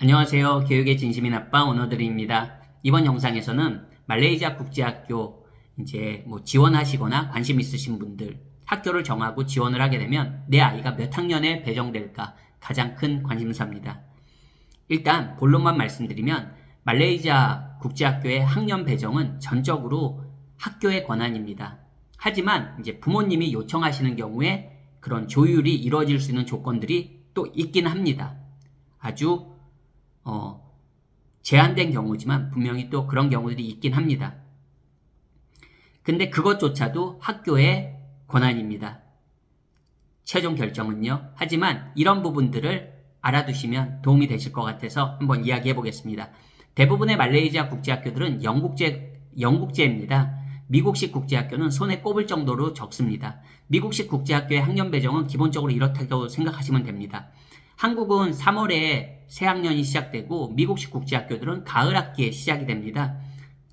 안녕하세요. 교육의 진심인 아빠 오너드리입니다. 이번 영상에서는 말레이시아 국제학교 지원하시거나 관심 있으신 분들 학교를 정하고 지원을 하게 되면 내 아이가 몇 학년에 배정될까 가장 큰 관심사입니다. 일단 본론만 말씀드리면 말레이시아 국제학교의 학년 배정은 전적으로 학교의 권한입니다. 하지만 부모님이 요청하시는 경우에 그런 조율이 이루어질 수 있는 조건들이 또 있긴 합니다. 아주 제한된 경우지만 분명히 또 그런 경우들이 있긴 합니다. 근데 그것조차도 학교의 권한입니다. 최종 결정은요. 하지만 이런 부분들을 알아두시면 도움이 되실 것 같아서 한번 이야기해 보겠습니다. 대부분의 말레이시아 국제학교들은 영국제입니다. 미국식 국제학교는 손에 꼽을 정도로 적습니다. 미국식 국제학교의 학년 배정은 기본적으로 이렇다고 생각하시면 됩니다. 한국은 3월에 새 학년이 시작되고 미국식 국제학교들은 가을 학기에 시작이 됩니다.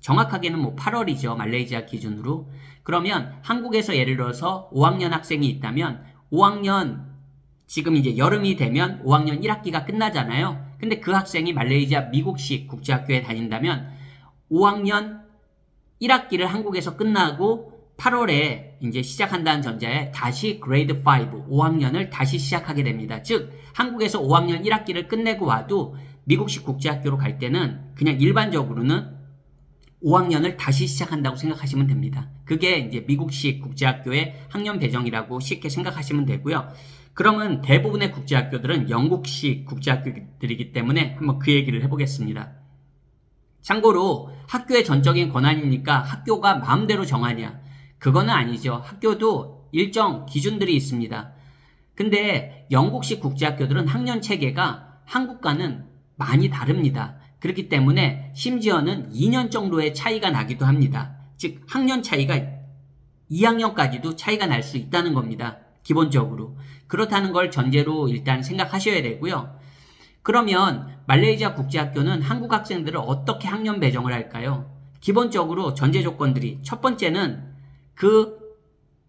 정확하게는 8월이죠. 말레이시아 기준으로. 그러면 한국에서 예를 들어서 5학년 학생이 있다면 5학년 지금 여름이 되면 5학년 1학기가 끝나잖아요. 근데 그 학생이 말레이시아 미국식 국제학교에 다닌다면 5학년 1학기를 한국에서 끝나고 8월에 시작한다는 전제에 다시 그레이드 5, 5학년을 다시 시작하게 됩니다. 즉, 한국에서 5학년 1학기를 끝내고 와도 미국식 국제학교로 갈 때는 그냥 일반적으로는 5학년을 다시 시작한다고 생각하시면 됩니다. 그게 미국식 국제학교의 학년 배정이라고 쉽게 생각하시면 되고요. 그러면 대부분의 국제학교들은 영국식 국제학교들이기 때문에 한번 그 얘기를 해보겠습니다. 참고로 학교의 전적인 권한이니까 학교가 마음대로 정하냐? 그거는 아니죠. 학교도 일정 기준들이 있습니다. 근데 영국식 국제학교들은 학년 체계가 한국과는 많이 다릅니다. 그렇기 때문에 심지어는 2년 정도의 차이가 나기도 합니다. 즉 학년 차이가 2학년까지도 차이가 날 수 있다는 겁니다. 기본적으로. 그렇다는 걸 전제로 일단 생각하셔야 되고요. 그러면 말레이시아 국제학교는 한국 학생들을 어떻게 학년 배정을 할까요? 기본적으로 전제 조건들이 첫 번째는 그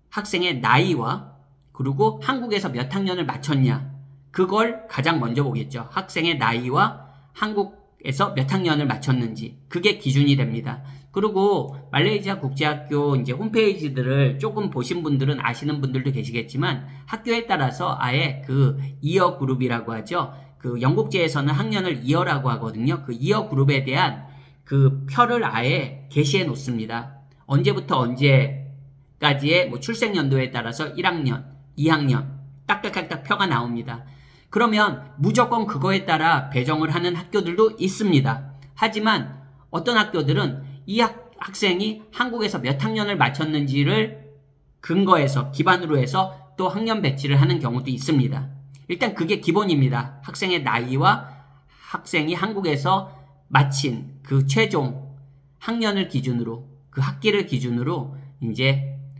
학생의 나이와 그리고 한국에서 몇 학년을 마쳤냐 그걸 가장 먼저 보겠죠. 학생의 나이와 한국에서 몇 학년을 마쳤는지 그게 기준이 됩니다. 그리고 말레이시아 국제학교 홈페이지들을 조금 보신 분들은 아시는 분들도 계시겠지만 학교에 따라서 아예 그 이어 그룹이라고 하죠. 그 영국제에서는 학년을 이어라고 하거든요. 그 이어 그룹에 대한 그 표를 아예 게시해 놓습니다. 언제부터 언제까지의 출생 연도에 따라서 1학년, 2학년 딱딱딱딱 표가 나옵니다. 그러면 무조건 그거에 따라 배정을 하는 학교들도 있습니다. 하지만 어떤 학교들은 이 학생이 한국에서 몇 학년을 마쳤는지를 근거해서 기반으로 해서 또 학년 배치를 하는 경우도 있습니다. 일단 그게 기본입니다. 학생의 나이와 학생이 한국에서 마친 그 최종 학년을 기준으로 그 학기를 기준으로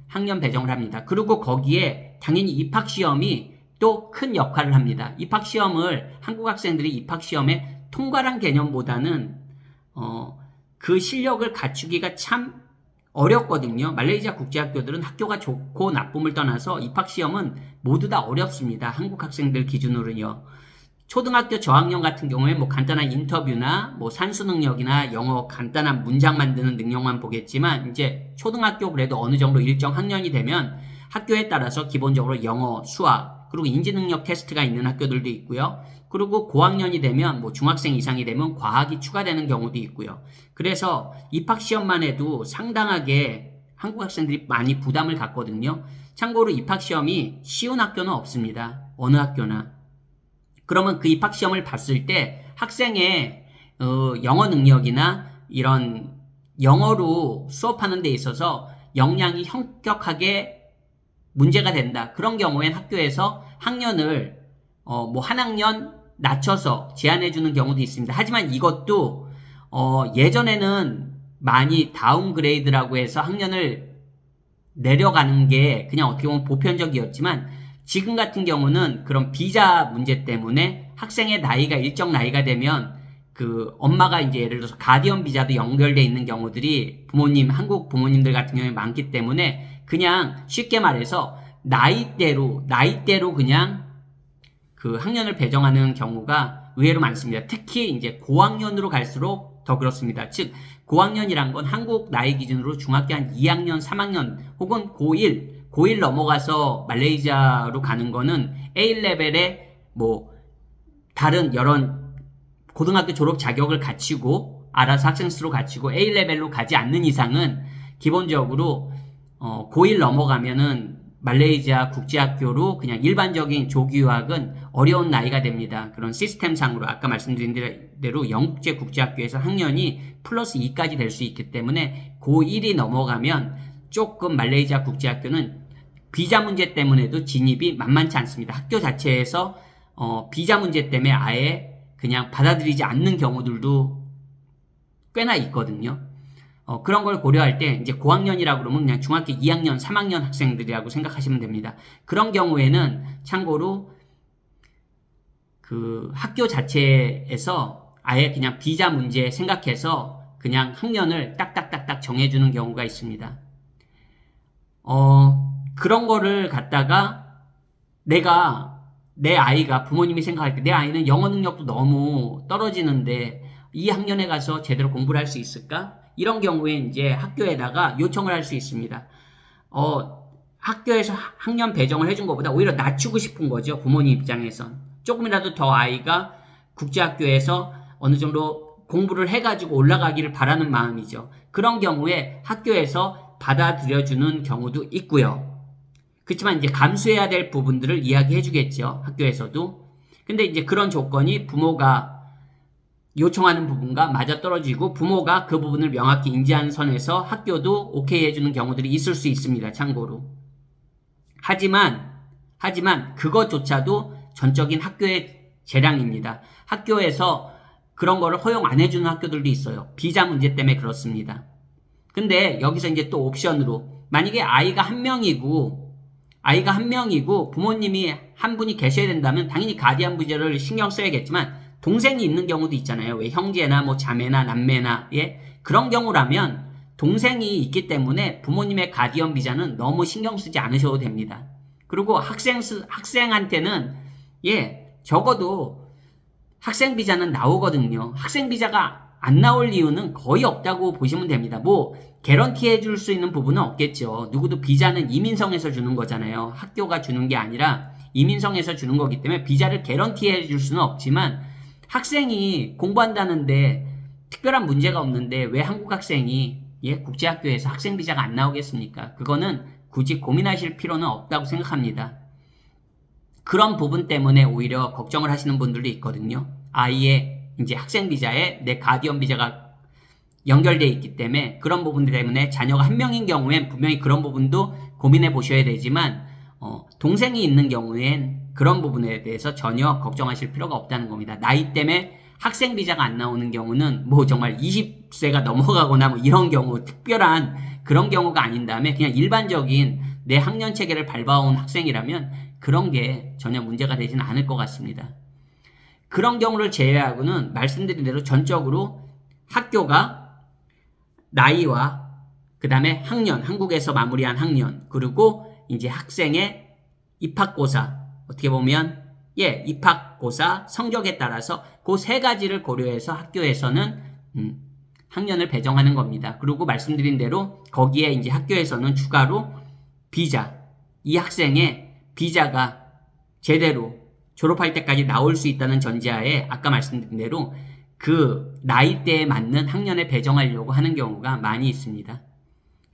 학년 배정을 합니다. 그리고 거기에 당연히 입학시험이 또 큰 역할을 합니다. 입학시험을 한국 학생들이 입학시험에 통과란 개념보다는 그 실력을 갖추기가 참 어렵거든요. 말레이시아 국제학교들은 학교가 좋고 나쁨을 떠나서 입학시험은 모두 다 어렵습니다. 한국 학생들 기준으로는요. 초등학교 저학년 같은 경우에 간단한 인터뷰나 산수 능력이나 영어 간단한 문장 만드는 능력만 보겠지만 초등학교 그래도 어느 정도 일정 학년이 되면 학교에 따라서 기본적으로 영어, 수학, 그리고 인지능력 테스트가 있는 학교들도 있고요. 그리고 고학년이 되면 중학생 이상이 되면 과학이 추가되는 경우도 있고요. 그래서 입학시험만 해도 상당하게 한국 학생들이 많이 부담을 갖거든요. 참고로 입학시험이 쉬운 학교는 없습니다. 어느 학교나. 그러면 그 입학시험을 봤을 때 학생의 영어 능력이나 이런 영어로 수업하는 데 있어서 역량이 현격하게 문제가 된다. 그런 경우엔 학교에서 학년을 한 학년 낮춰서 제한해주는 경우도 있습니다. 하지만 이것도 예전에는 많이 다운그레이드라고 해서 학년을 내려가는 게 그냥 어떻게 보면 보편적이었지만 지금 같은 경우는 그런 비자 문제 때문에 학생의 나이가 일정 나이가 되면 그 엄마가 예를 들어서 가디언 비자도 연결돼 있는 경우들이 한국 부모님들 같은 경우에 많기 때문에 그냥 쉽게 말해서 나이대로 그냥 그 학년을 배정하는 경우가 의외로 많습니다. 특히 이제 고학년으로 갈수록 더 그렇습니다. 즉 고학년이란 건 한국 나이 기준으로 중학교 한 2학년, 3학년 혹은 고1 넘어가서 말레이시아로 가는 거는 A레벨의 뭐 다른 여러 고등학교 졸업 자격을 갖추고 알아서 학생수로 갖추고 A레벨로 가지 않는 이상은 기본적으로 고1 넘어가면은 말레이시아 국제학교로 그냥 일반적인 조기 유학은 어려운 나이가 됩니다. 그런 시스템상으로 아까 말씀드린 대로 영국제 국제학교에서 학년이 플러스 2까지 될 수 있기 때문에 고1이 넘어가면 조금 말레이시아 국제학교는 비자 문제 때문에도 진입이 만만치 않습니다. 학교 자체에서 비자 문제 때문에 아예 그냥 받아들이지 않는 경우들도 꽤나 있거든요. 그런 걸 고려할 때 이제 고학년이라고 그러면 그냥 중학교 2학년, 3학년 학생들이라고 생각하시면 됩니다. 그런 경우에는 참고로 그 학교 자체에서 아예 그냥 비자 문제 생각해서 그냥 학년을 딱딱딱딱 정해주는 경우가 있습니다. 그런 거를 갖다가 내 아이가 부모님이 생각할 때 내 아이는 영어 능력도 너무 떨어지는데 이 학년에 가서 제대로 공부를 할 수 있을까? 이런 경우에 이제 학교에다가 요청을 할 수 있습니다. 학교에서 학년 배정을 해준 것보다 오히려 낮추고 싶은 거죠. 부모님 입장에선. 조금이라도 더 아이가 국제학교에서 어느 정도 공부를 해가지고 올라가기를 바라는 마음이죠. 그런 경우에 학교에서 받아들여주는 경우도 있고요. 그렇지만 이제 감수해야 될 부분들을 이야기해 주겠죠. 학교에서도. 근데 이제 그런 조건이 부모가 요청하는 부분과 맞아떨어지고 부모가 그 부분을 명확히 인지하는 선에서 학교도 오케이 해주는 경우들이 있을 수 있습니다. 참고로. 하지만 그것조차도 전적인 학교의 재량입니다. 학교에서 그런 거를 허용 안 해주는 학교들도 있어요. 비자 문제 때문에 그렇습니다. 근데 여기서 이제 또 옵션으로 만약에 아이가 한 명이고 부모님이 한 분이 계셔야 된다면 당연히 가디안 비자를 신경 써야겠지만 동생이 있는 경우도 있잖아요. 왜 형제나 뭐 자매나 남매나 그런 경우라면 동생이 있기 때문에 부모님의 가디언 비자는 너무 신경 쓰지 않으셔도 됩니다. 그리고 학생한테는 적어도 학생 비자는 나오거든요. 학생 비자가 안 나올 이유는 거의 없다고 보시면 됩니다. 뭐 개런티 해줄 수 있는 부분은 없겠죠. 누구도 비자는 이민성에서 주는 거잖아요. 학교가 주는 게 아니라 이민성에서 주는 거기 때문에 비자를 개런티 해줄 수는 없지만 학생이 공부한다는데 특별한 문제가 없는데 왜 한국 학생이 국제학교에서 학생 비자가 안 나오겠습니까? 그거는 굳이 고민하실 필요는 없다고 생각합니다. 그런 부분 때문에 오히려 걱정을 하시는 분들도 있거든요. 아이의 이제 학생 비자에 내 가디언 비자가 연결되어 있기 때문에 그런 부분 때문에 자녀가 한 명인 경우엔 분명히 그런 부분도 고민해 보셔야 되지만 동생이 있는 경우엔 그런 부분에 대해서 전혀 걱정하실 필요가 없다는 겁니다. 나이 때문에 학생 비자가 안 나오는 경우는 뭐 정말 20세가 넘어가거나 뭐 이런 경우 특별한 그런 경우가 아닌 다음에 그냥 일반적인 내 학년 체계를 밟아온 학생이라면 그런 게 전혀 문제가 되지는 않을 것 같습니다. 그런 경우를 제외하고는 말씀드린 대로 전적으로 학교가 나이와 그 다음에 학년, 한국에서 마무리한 학년, 그리고 이제 학생의 입학고사, 어떻게 보면 입학고사 성적에 따라서 그 세 가지를 고려해서 학교에서는 학년을 배정하는 겁니다. 그리고 말씀드린 대로 거기에 이제 학교에서는 추가로 비자, 이 학생의 비자가 제대로 졸업할 때까지 나올 수 있다는 전제하에 아까 말씀드린 대로 그 나이대에 맞는 학년에 배정하려고 하는 경우가 많이 있습니다.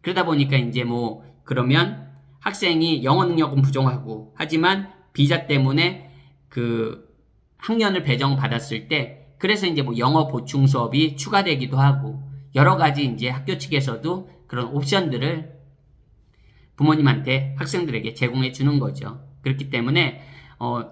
그러다 보니까 이제 뭐 그러면 학생이 영어 능력은 부족하고 하지만 비자 때문에 그 학년을 배정받았을 때 그래서 이제 뭐 영어 보충 수업이 추가되기도 하고 여러 가지 이제 학교 측에서도 그런 옵션들을 부모님한테 학생들에게 제공해 주는 거죠. 그렇기 때문에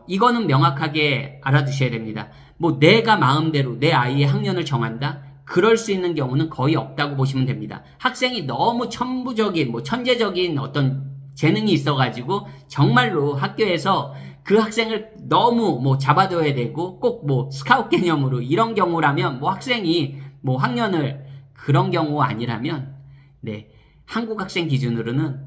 이거는 명확하게 알아두셔야 됩니다. 뭐 내가 마음대로 내 아이의 학년을 정한다? 그럴 수 있는 경우는 거의 없다고 보시면 됩니다. 학생이 너무 천부적인, 뭐 천재적인 어떤 재능이 있어가지고 정말로 학교에서 그 학생을 너무 뭐 잡아둬야 되고 꼭 뭐 스카웃 개념으로 이런 경우라면 뭐 학생이 뭐 학년을 그런 경우 아니라면 한국 학생 기준으로는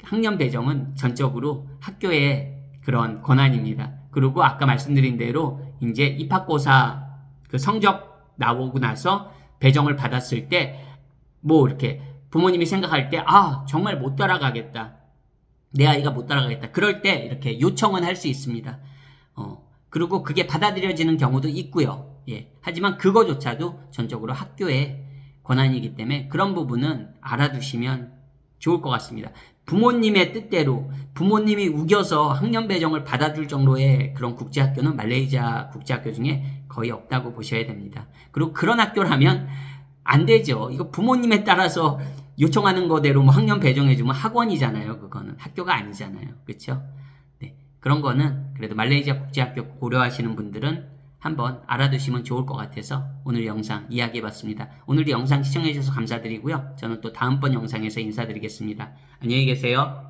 학년 배정은 전적으로 학교의 그런 권한입니다. 그리고 아까 말씀드린 대로 이제 입학고사 그 성적 나오고 나서 배정을 받았을 때 뭐 이렇게 부모님이 생각할 때 정말 못 따라가겠다. 내 아이가 못 따라가겠다. 그럴 때 이렇게 요청은 할 수 있습니다. 그리고 그게 받아들여지는 경우도 있고요. 예. 하지만 그거조차도 전적으로 학교의 권한이기 때문에 그런 부분은 알아두시면 좋을 것 같습니다. 부모님의 뜻대로 부모님이 우겨서 학년 배정을 받아줄 정도의 그런 국제학교는 말레이시아 국제학교 중에 거의 없다고 보셔야 됩니다. 그리고 그런 학교라면 안 되죠. 이거 부모님에 따라서 요청하는 거대로 뭐 학년 배정해주면 학원이잖아요. 그거는 학교가 아니잖아요. 그렇죠? 네, 그런 거는 그래도 말레이시아 국제학교 고려하시는 분들은 한번 알아두시면 좋을 것 같아서 오늘 영상 이야기해봤습니다. 오늘 영상 시청해주셔서 감사드리고요. 저는 또 다음번 영상에서 인사드리겠습니다. 안녕히 계세요.